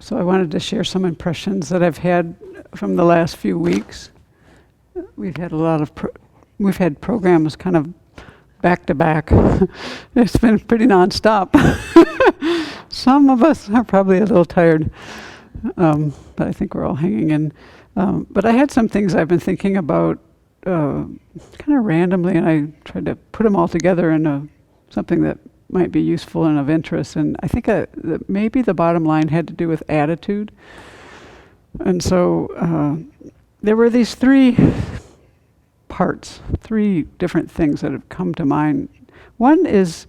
So I wanted to share some impressions that I've had from the last few weeks. We've had a lot of we've had programs kind of back to back. It's been pretty nonstop. Some of us are probably a little tired, but I think we're all hanging in. But I had some things I've been thinking about kind of randomly, and I tried to put them all together in something that might be useful and of interest. And I think that maybe the bottom line had to do with attitude. And so there were these three parts, three different things that have come to mind. One is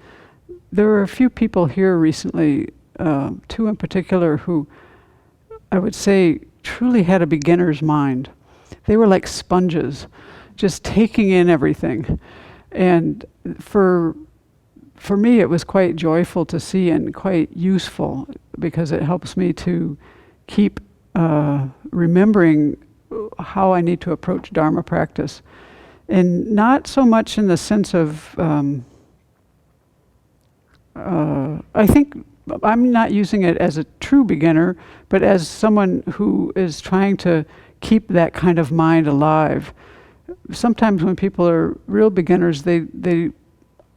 there were a few people here recently, two in particular, who I would say truly had a beginner's mind. They were like sponges, just taking in everything. And for me, it was quite joyful to see and quite useful, because it helps me to keep remembering how I need to approach Dharma practice. And not so much in the sense of, I think I'm not using it as a true beginner, but as someone who is trying to keep that kind of mind alive. Sometimes when people are real beginners,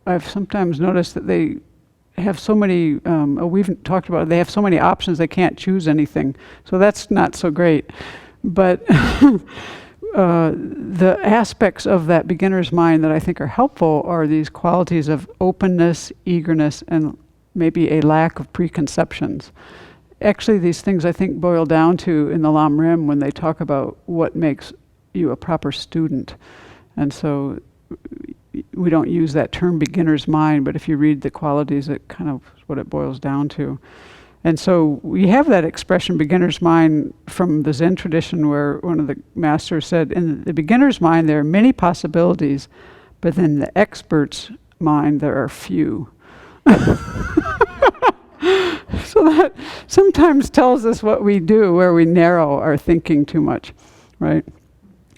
I've sometimes noticed that they have so many, we've talked about it, they have so many options they can't choose anything. So that's not so great. But the aspects of that beginner's mind that I think are helpful are these qualities of openness, eagerness, and maybe a lack of preconceptions. Actually, these things I think boil down to in the Lam Rim when they talk about what makes you a proper student. And so we don't use that term beginner's mind, but if you read the qualities, it kind of is what it boils down to. And so we have that expression, beginner's mind, from the Zen tradition, where one of the masters said, in the beginner's mind, there are many possibilities, but in the expert's mind, there are few. So that sometimes tells us what we do, where we narrow our thinking too much, right?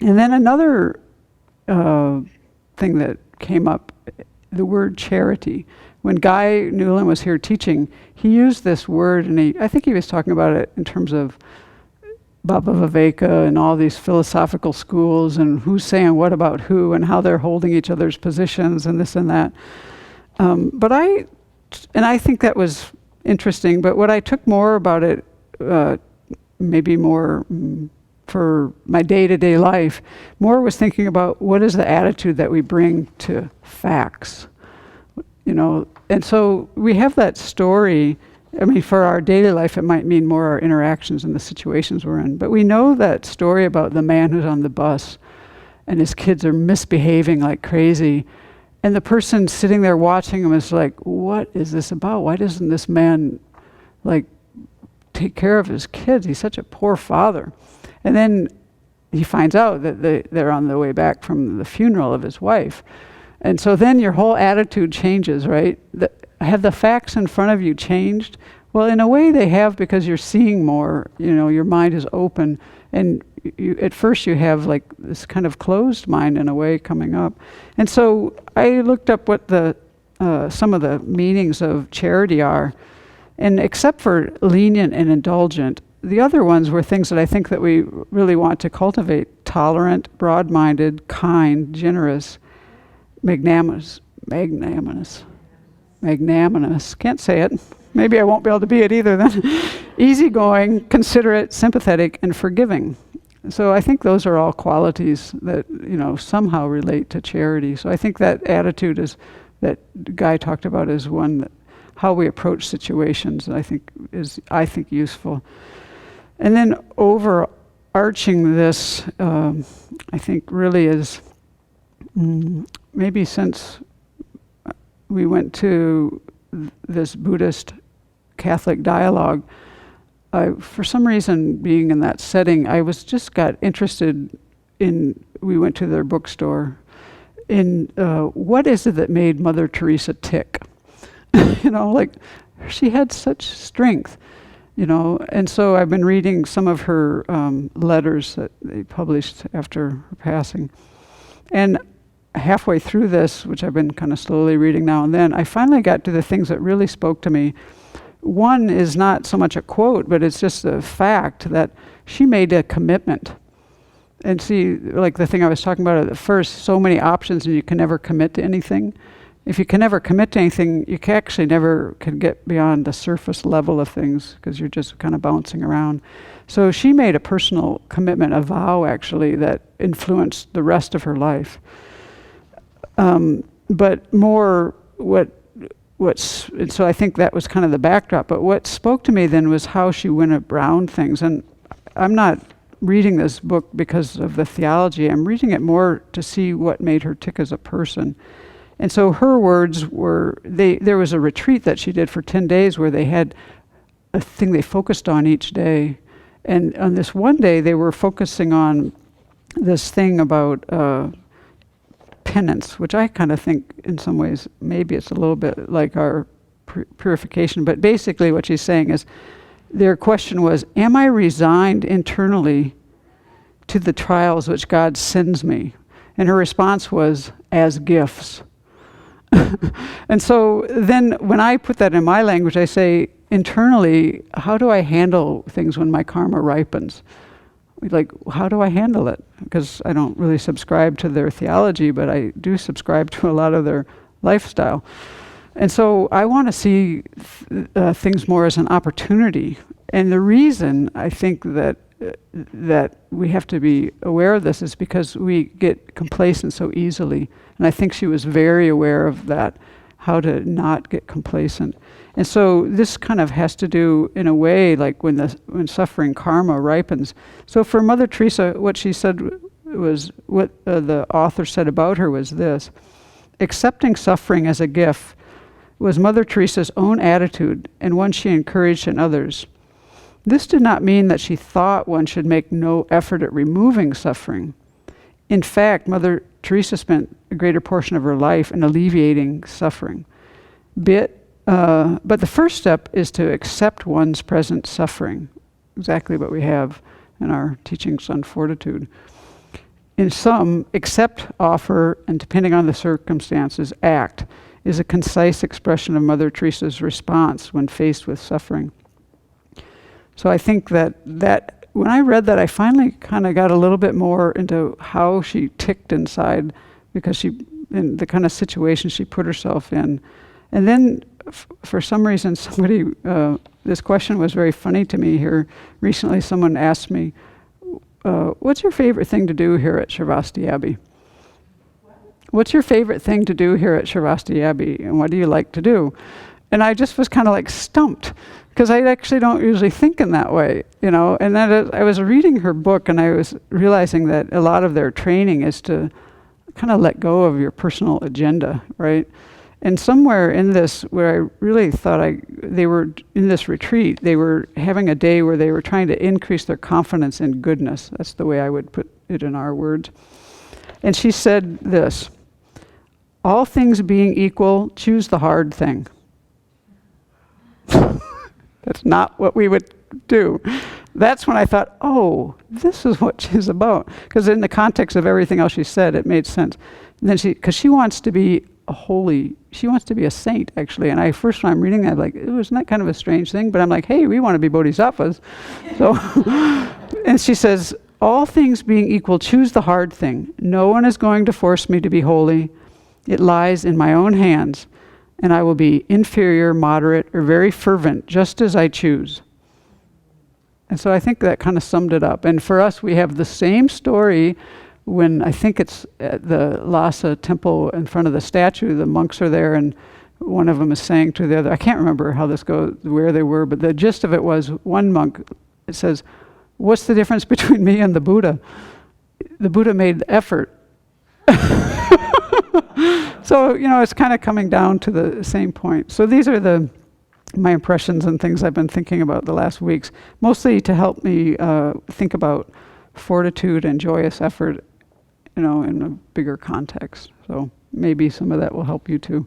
And then another thing that came up, the word charity. When Guy Newland was here teaching, he used this word, and I think he was talking about it in terms of Baba Viveka and all these philosophical schools, and who's saying what about who, and how they're holding each other's positions, and this and that. But I think that was interesting, but what I took more about it, maybe more for my day-to-day life, more was thinking about what is the attitude that we bring to facts. You know, and so we have that story. I mean, for our daily life, it might mean more our interactions and the situations we're in. But we know that story about the man who's on the bus and his kids are misbehaving like crazy. And the person sitting there watching him is like, what is this about? Why doesn't this man, like, take care of his kids? He's such a poor father. And then he finds out that they're on the way back from the funeral of his wife. And so then your whole attitude changes, right? Have the facts in front of you changed? Well, in a way they have, because you're seeing more, you know, your mind is open. And at first you have like this kind of closed mind in a way coming up. And so I looked up what some of the meanings of charity are. And except for lenient and indulgent, the other ones were things that I think that we really want to cultivate: tolerant, broad-minded, kind, generous, magnanimous. Can't say it. Maybe I won't be able to be it either then. Easygoing, considerate, sympathetic, and forgiving. So I think those are all qualities that, you know, somehow relate to charity. So I think that attitude is that Guy talked about is one that how we approach situations, I think is useful. And then overarching this, I think really is maybe since we went to this Buddhist Catholic dialogue, for some reason, being in that setting, I got interested in, we went to their bookstore, in what is it that made Mother Teresa tick? You know, like, she had such strength, you know, and so I've been reading some of her letters that they published after her passing. And halfway through this, which I've been kind of slowly reading now and then, I finally got to the things that really spoke to me. One is not so much a quote, but it's just a fact that she made a commitment. And see, like the thing I was talking about at first, so many options and you can never commit to anything. If you can never commit to anything, you can actually never can get beyond the surface level of things because you're just kind of bouncing around. So she made a personal commitment, a vow actually, that influenced the rest of her life. But more so I think that was kind of the backdrop. But what spoke to me then was how she went around things. And I'm not reading this book because of the theology. I'm reading it more to see what made her tick as a person. And so her words were, there was a retreat that she did for 10 days where they had a thing they focused on each day. And on this one day, they were focusing on this thing about penance, which I kind of think in some ways, maybe it's a little bit like our purification. But basically what she's saying is, their question was, am I resigned internally to the trials which God sends me? And her response was, as gifts. And so then when I put that in my language, I say, internally, how do I handle things when my karma ripens? Like, how do I handle it? Because I don't really subscribe to their theology, but I do subscribe to a lot of their lifestyle. And so I want to see things more as an opportunity. And the reason I think that we have to be aware of this is because we get complacent so easily. And I think she was very aware of that, how to not get complacent. And so this kind of has to do, in a way, like when suffering karma ripens. So for Mother Teresa, what she said was, what the author said about her was this: accepting suffering as a gift was Mother Teresa's own attitude and one she encouraged in others. This did not mean that she thought one should make no effort at removing suffering. In fact, Mother Teresa spent a greater portion of her life in alleviating suffering. But the first step is to accept one's present suffering, exactly what we have in our teachings on fortitude. In sum, accept, offer, and depending on the circumstances, act, is a concise expression of Mother Teresa's response when faced with suffering. So I think that when I read that, I finally kind of got a little bit more into how she ticked inside, because in the kind of situation she put herself in. And then for some reason, somebody, this question was very funny to me here. Recently, someone asked me, what's your favorite thing to do here at Sravasti Abbey? What's your favorite thing to do here at Sravasti Abbey, and what do you like to do? And I just was kind of like stumped, because I actually don't usually think in that way, you know. And then I was reading her book, and I was realizing that a lot of their training is to kind of let go of your personal agenda, right? And somewhere in this, where I really thought they were in this retreat, they were having a day where they were trying to increase their confidence in goodness. That's the way I would put it in our words. And she said this: all things being equal, choose the hard thing. That's not what we would do. That's when I thought, oh, this is what she's about. Because in the context of everything else she said, it made sense. And then because she wants to be she wants to be a saint, actually. And when I'm reading that, like, isn't that kind of a strange thing? But I'm like, hey, we want to be bodhisattvas. So, and she says, all things being equal, choose the hard thing. No one is going to force me to be holy. It lies in my own hands. And I will be inferior, moderate, or very fervent, just as I choose. And so I think that kind of summed it up. And for us, we have the same story when I think it's at the Lhasa temple in front of the statue. The monks are there, and one of them is saying to the other, I can't remember how this goes, where they were, but the gist of it was, one monk, it says, what's the difference between me and the Buddha? The Buddha made the effort. So, it's kind of coming down to the same point. So these are my impressions and things I've been thinking about the last weeks, mostly to help me think about fortitude and joyous effort, in a bigger context. So maybe some of that will help you too.